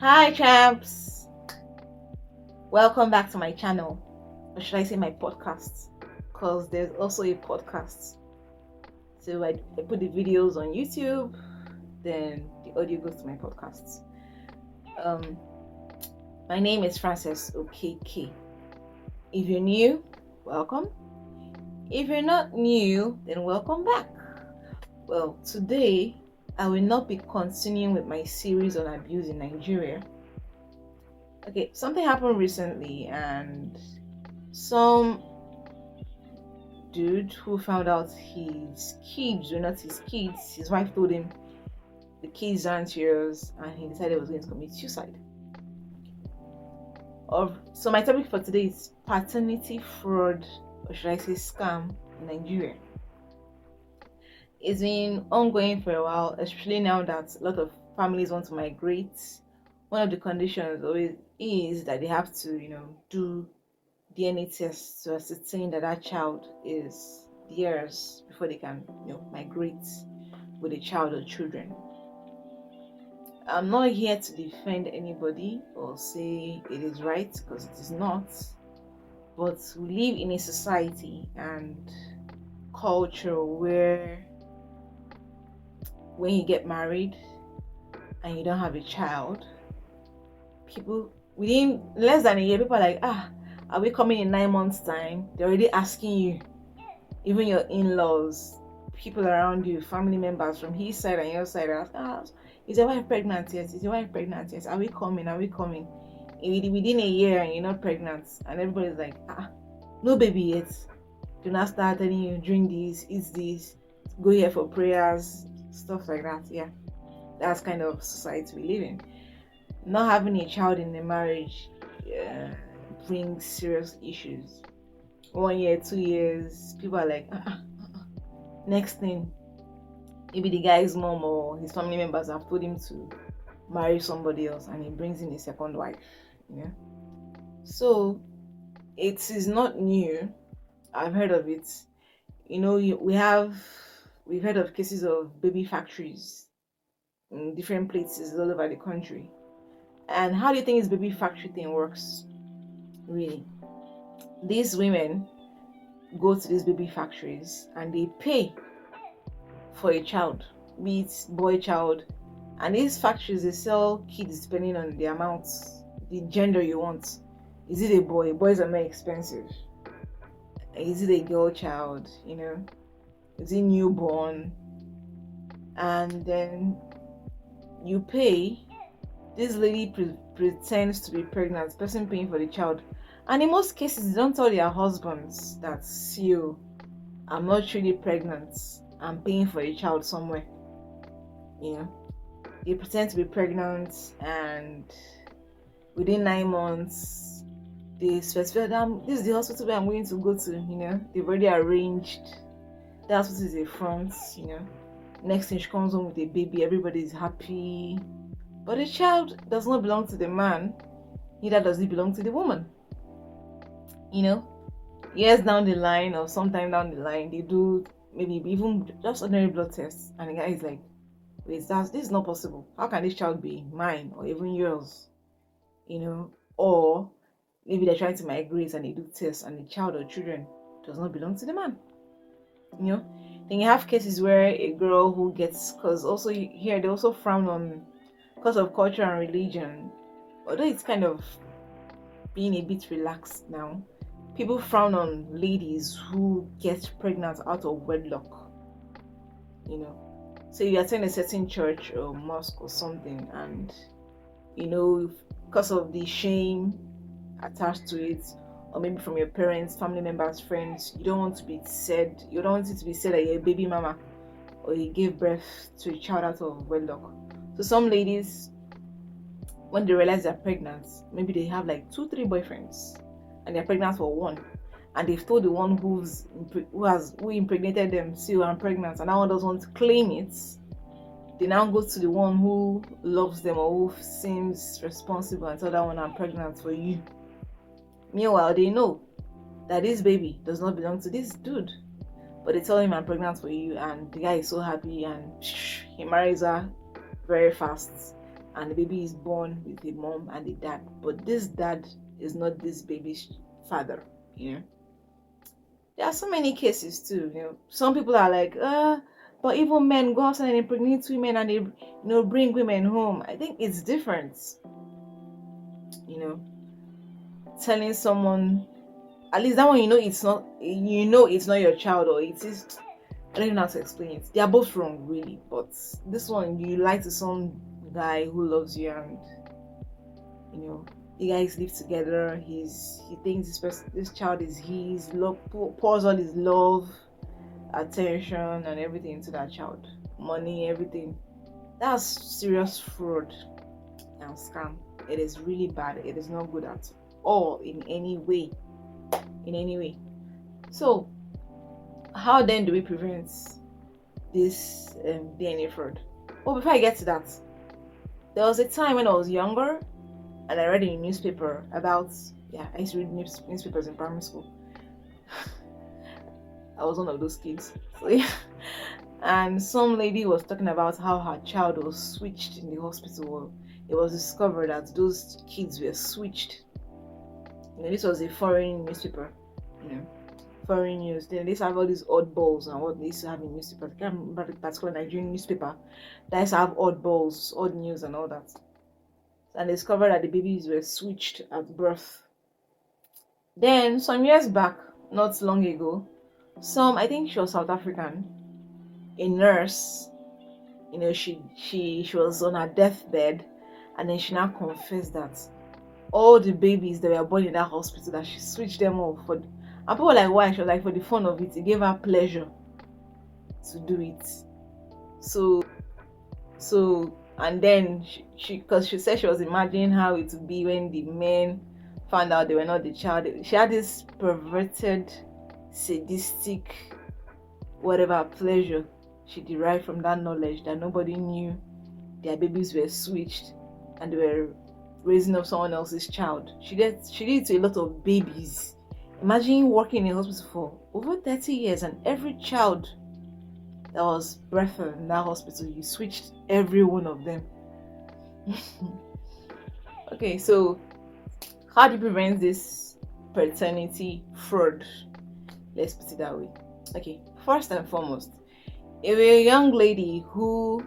Hi champs, welcome back to my channel, or should I say my podcast, because there's also a podcast. So I put the videos on YouTube, then the audio goes to my podcasts. My name is Frances OKK. If you're new, welcome. If you're not new, then welcome back. Well, today I will not be continuing with my series on abuse in Nigeria. Okay, something happened recently, and some dude who found out his kids were not his kids, his wife told him the kids aren't yours, and he decided he was going to commit suicide. So my topic for today is paternity fraud, or should I say scam, in Nigeria. It's been ongoing for a while, especially now that a lot of families want to migrate. One of the conditions always is that they have to, do DNA tests to ascertain that that child is theirs before they can, migrate with a child or children. I'm not here to defend anybody or say it is right, because it is not. But we live in a society and culture where when you get married and you don't have a child, people within less than a year, people are like, are we coming in 9 months time? They're already asking you, even your in-laws, people around you, family members from his side and your side, are asking, is your wife pregnant yet? Is your wife pregnant yet? Are we coming? Within a year and you're not pregnant, and everybody's like, no baby yet. Do not start telling you, drink this, eat this, go here for prayers, stuff like that. Yeah, that's kind of society we live in. Not having a child in a marriage brings serious issues. 1 year, 2 years, people are like, next thing, maybe the guy's mom or his family members have told him to marry somebody else, and he brings in a second wife. So it is not new. I've heard of it. We've heard of cases of baby factories in different places all over the country. And how do you think this baby factory thing works? Really, these women go to these baby factories and they pay for a child, be it boy child, and these factories, they sell kids depending on the amount, the gender you want. Is it a boy? Boys are more expensive. Is it a girl child? Is it newborn? And then you pay. This lady pretends to be pregnant, the person paying for the child, and in most cases they don't tell their husbands that, see, I'm not really pregnant, I'm paying for a child somewhere. They pretend to be pregnant, and within 9 months they specify that this is the hospital where I'm going to go to. They've already arranged. The hospital is a front. Next thing, she comes home with a baby, everybody is happy. But the child does not belong to the man, neither does it belong to the woman. Years down the line or sometime down the line, they do maybe even just ordinary blood tests, and the guy is like, wait, this is not possible. How can this child be mine or even yours? Or maybe they're trying to migrate and they do tests and the child or children does not belong to the man. Then you have cases where a girl who gets, because also here they also frown on, because of culture and religion, although it's kind of being a bit relaxed now, people frown on ladies who get pregnant out of wedlock. So you attend a certain church or mosque or something, and because of the shame attached to it, or maybe from your parents, family members, friends, you don't want it to be said that you're a baby mama or you gave birth to a child out of wedlock. So some ladies, when they realize they're pregnant, maybe they have like 2-3 boyfriends and they're pregnant for one, and they've told the one who impregnated them, see, I'm pregnant, and that one doesn't want to claim it. They now go to the one who loves them or who seems responsible and tell that one, I'm pregnant for you. Meanwhile, they know that this baby does not belong to this dude, but they tell him, I'm pregnant for you, and the guy is so happy, and he marries her very fast. and the baby is born with the mom and the dad, but this dad is not this baby's father. You know, there are so many cases too. You know, some people are like, but even men go outside and impregnate women and they, bring women home. I think it's different. You know, telling someone, at least that one, it's not your child, or it is. I don't even know how to explain it. They are both wrong, really. But this one, you lie to some guy who loves you, and you guys live together. He thinks this child is his. Love, pours all his love, attention, and everything into that child, money, everything. That's serious fraud and scam. It is really bad. It is not good at all in any way. So, how then do we prevent this DNA fraud? Well, before I get to that, there was a time when I was younger and I read in a newspaper about, I used to read newspapers in primary school. I was one of those kids. So, yeah. And some lady was talking about how her child was switched in the hospital. It was discovered that those kids were switched. This was a foreign newspaper, foreign news. Then they used to have all these oddballs and what they used to have in newspapers. I can't remember the particular Nigerian newspaper that used to have oddballs, odd news and all that. And they discovered that the babies were switched at birth. Then some years back, not long ago, I think she was South African, a nurse, she was on her deathbed, and then she now confessed that all the babies that were born in that hospital, that she switched them off for. And people were like, why? She was like, for the fun of it. It gave her pleasure to do it. So and then because she said she was imagining how it would be when the men found out they were not the child. She had this perverted, sadistic, whatever pleasure she derived from that knowledge that nobody knew their babies were switched and they were raising up someone else's child. She did it to a lot of babies. Imagine working in a hospital for over 30 years and every child that was birthed in that hospital, you switched every one of them. Okay, so how do you prevent this paternity fraud? Let's put it that way. Okay, first and foremost, if you're a young lady who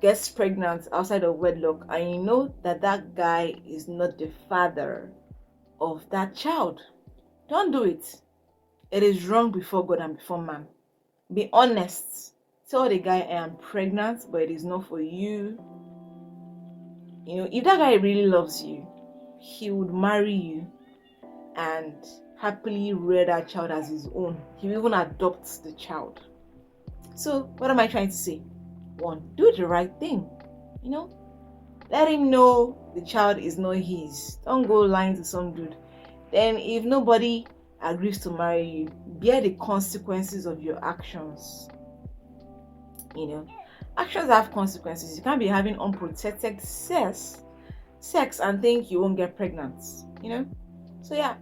gets pregnant outside of wedlock and you know that guy is not the father of that child, don't do it. It is wrong before God and before man. Be honest. Tell the guy, I am pregnant, but it is not for you. If that guy really loves you, he would marry you and happily rear that child as his own. He will even adopt the child. So what am I trying to say? One, do the right thing. Let him know the child is not his. Don't go lying to some dude. Then if nobody agrees to marry you, bear the consequences of your actions. Actions have consequences. You can't be having unprotected sex and think you won't get pregnant. So yeah,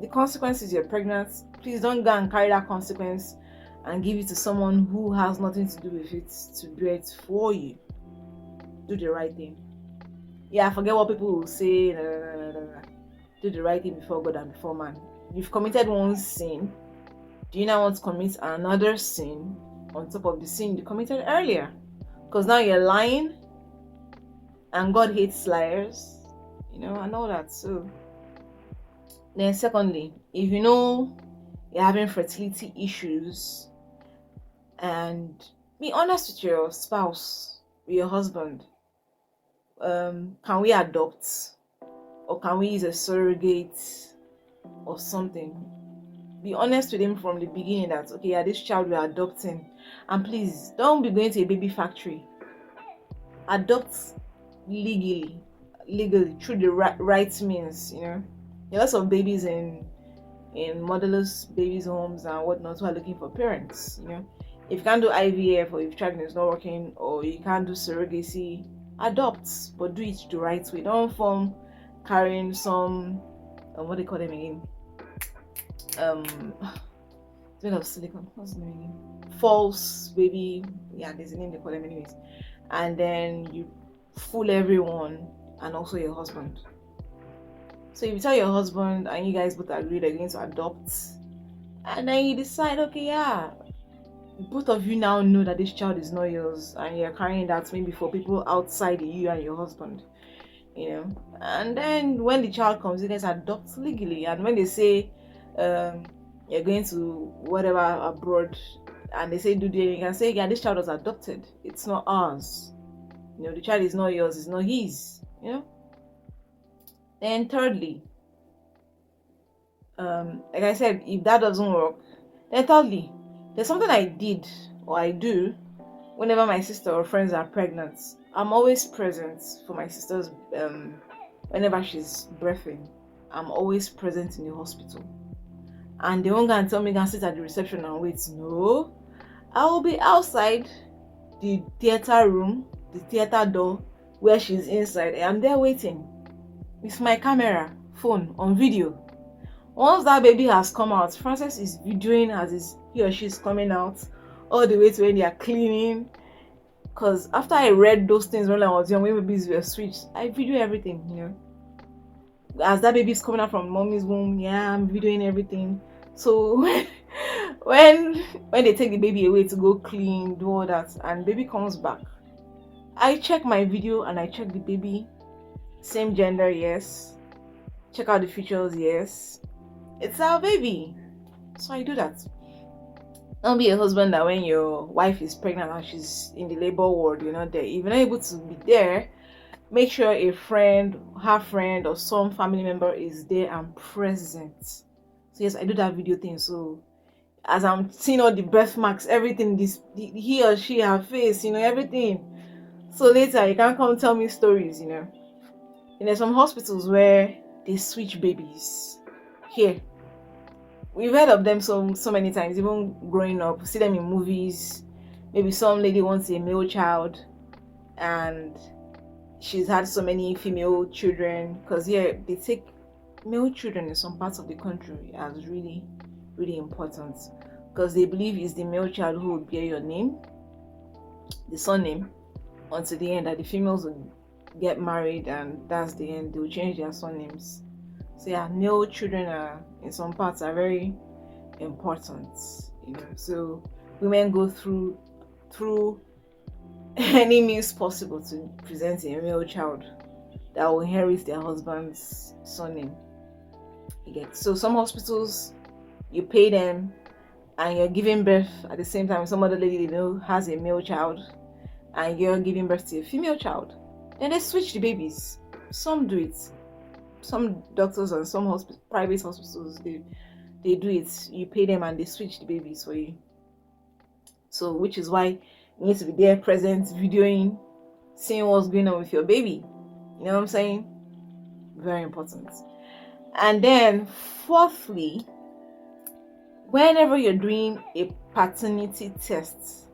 the consequence is you're pregnant. Please don't go and carry that consequence and give it to someone who has nothing to do with it to do it for you. Do the right thing. Yeah, forget what people will say. Do the right thing before God and before man. You've committed one sin. Do you now want to commit another sin on top of the sin you committed earlier? Because now you're lying, and God hates liars, and all that. So then secondly, if you know you're having fertility issues, and be honest with your spouse, with your husband. Can we adopt, or can we use a surrogate or something? Be honest with him from the beginning that, okay, yeah, this child we're adopting, and please don't be going to a baby factory. Adopt legally through the right means. There are lots of babies in motherless babies homes and whatnot who are looking for parents. If you can't do IVF, or if child is not working, or you can't do surrogacy, adopt, but do it the right way. Don't form carrying some what do they call them again? It's made of silicone. What's the name again? False baby. Yeah, there's a name they call them anyways. and then you fool everyone and also your husband. So if you tell your husband and you guys both agree they're going to adopt, and then you decide, okay, yeah, both of you now know that this child is not yours, and you're carrying that maybe for people outside you and your husband, and then when the child comes, you guys adopt legally, and when they say you're going to whatever abroad, and they say do the, you can say, yeah, this child was adopted, it's not ours, the child is not yours, it's not his. Then thirdly, like I said, if that doesn't work, then thirdly, there's something I did or I do whenever my sister or friends are pregnant. I'm always present for my sister's whenever she's birthing. I'm always present in the hospital. And they won't go and tell me, go and sit at the reception and wait. No, I will be outside the theater room, the theater door where she's inside. I'm there waiting with my camera, phone, on video. Once that baby has come out, Francis is videoing as he or she is coming out, all the way to when they are cleaning. Because after I read those things when I was young, when babies were switched, I video everything, As that baby is coming out from mommy's womb, yeah, I'm videoing everything. So when they take the baby away to go clean, do all that, and baby comes back, I check my video and I check the baby. Same gender, yes. Check out the features, yes. It's our baby. So I do that. Don't be a husband that when your wife is pregnant and she's in the labor ward, you're not there. If you're not able to be there, make sure a friend, her friend, or some family member is there and present. So yes, I do that video thing. So as I'm seeing all the birthmarks, everything, he or she, her face, everything. So later you can't come tell me stories, There's some hospitals where they switch babies. Here, we've heard of them so many times, even growing up. We see them in movies. Maybe some lady wants a male child and she's had so many female children, because here they take male children in some parts of the country as really, really important, because they believe it's the male child who will bear your name, the surname, until the end, that the females will get married and that's the end. They will change their surnames. So yeah, male children are in some parts are very important, So women go through any means possible to present a male child that will inherit their husband's surname. So some hospitals, you pay them and you're giving birth at the same time. Some other lady has a male child and you're giving birth to a female child. Then they switch the babies. Some do it. Some doctors and some private hospitals, they do it. You pay them and they switch the babies for you. So which is why you need to be there, present, videoing, seeing what's going on with your baby. You know what I'm saying? Very important. And then fourthly, whenever you're doing a paternity test,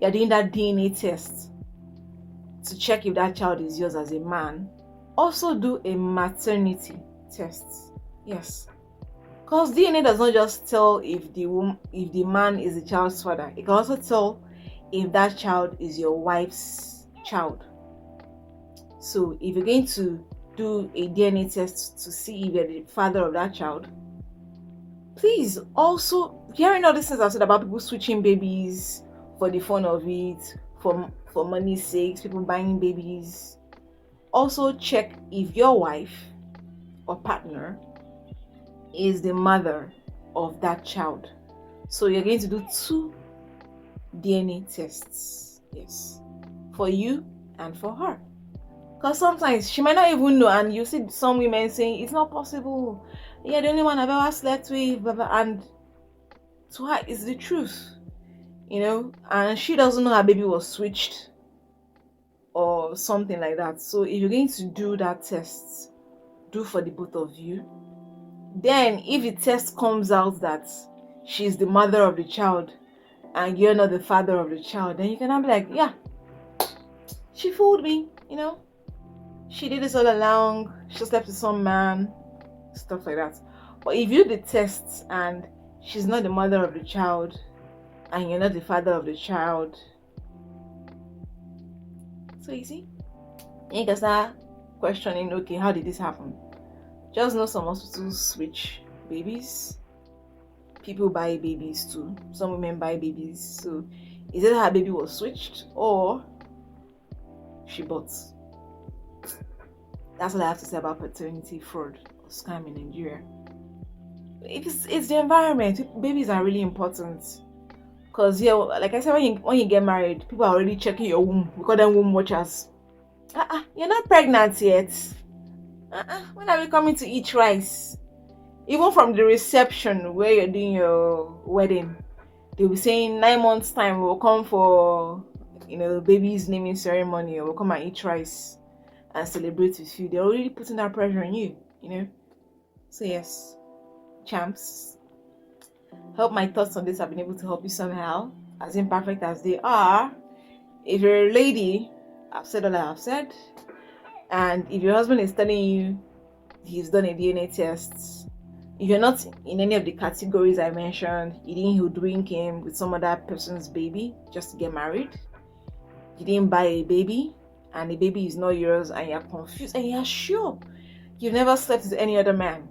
you're doing that DNA test to check if that child is yours as a man, also do a maternity test. Yes, because DNA does not just tell if the man is the child's father. It can also tell if that child is your wife's child. So if you're going to do a DNA test to see if you're the father of that child, please also, hearing all these things I've said about people switching babies for the fun of it, for money's sake, people buying babies, also check if your wife or partner is the mother of that child. So you're going to do 2 DNA tests, yes, for you and for her, because sometimes she might not even know, and you see some women saying it's not possible, yeah, the only one I've ever slept with, blah, blah, and to her it's the truth, and she doesn't know her baby was switched or something like that. So if you're going to do that test, do for the both of you. Then if the test comes out that she's the mother of the child and you're not the father of the child, then you can be like, yeah, she fooled me, she did this all along, she slept with some man, stuff like that. But if you do the test and she's not the mother of the child and you're not the father of the child, So you see, you can start questioning, okay, how did this happen? Just know some hospitals switch babies. People buy babies too. Some women buy babies. So is it her baby was switched or she bought? That's what I have to say about paternity fraud or scam in Nigeria. It's the environment. Babies are really important. Cause yeah, like I said, when you get married, people are already checking your womb. We call them womb watchers. You're not pregnant yet. When are we coming to eat rice? Even from the reception where you're doing your wedding, they'll be saying 9 months time we'll come for the baby's naming ceremony, or we'll come and eat rice and celebrate with you. They're already putting that pressure on you. So yes, champs. Hope my thoughts on this have been able to help you somehow, as imperfect as they are. If you're a lady, I've said all I have said. And if your husband is telling you he's done a DNA test, if you're not in any of the categories I mentioned, you didn't hoodwink him with some other person's baby just to get married, you didn't buy a baby, and the baby is not yours, and you're confused, and you're sure you've never slept with any other man,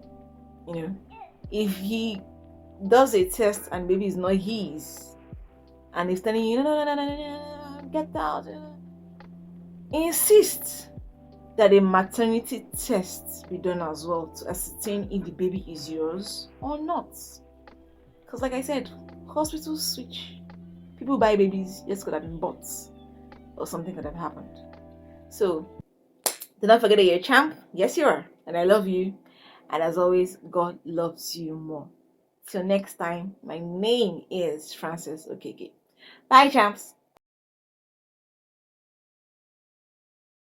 if he does a test and baby is not his, and he's telling you, no, get out, insist that a maternity test be done as well to ascertain if the baby is yours or not. Because like I said, hospitals switch. People buy babies, just could have been bought, or something could have happened. So do not forget that you're a champ. Yes, you are, and I love you. And as always, God loves you more. Till next time, my name is Frances Okeke. Bye, champs.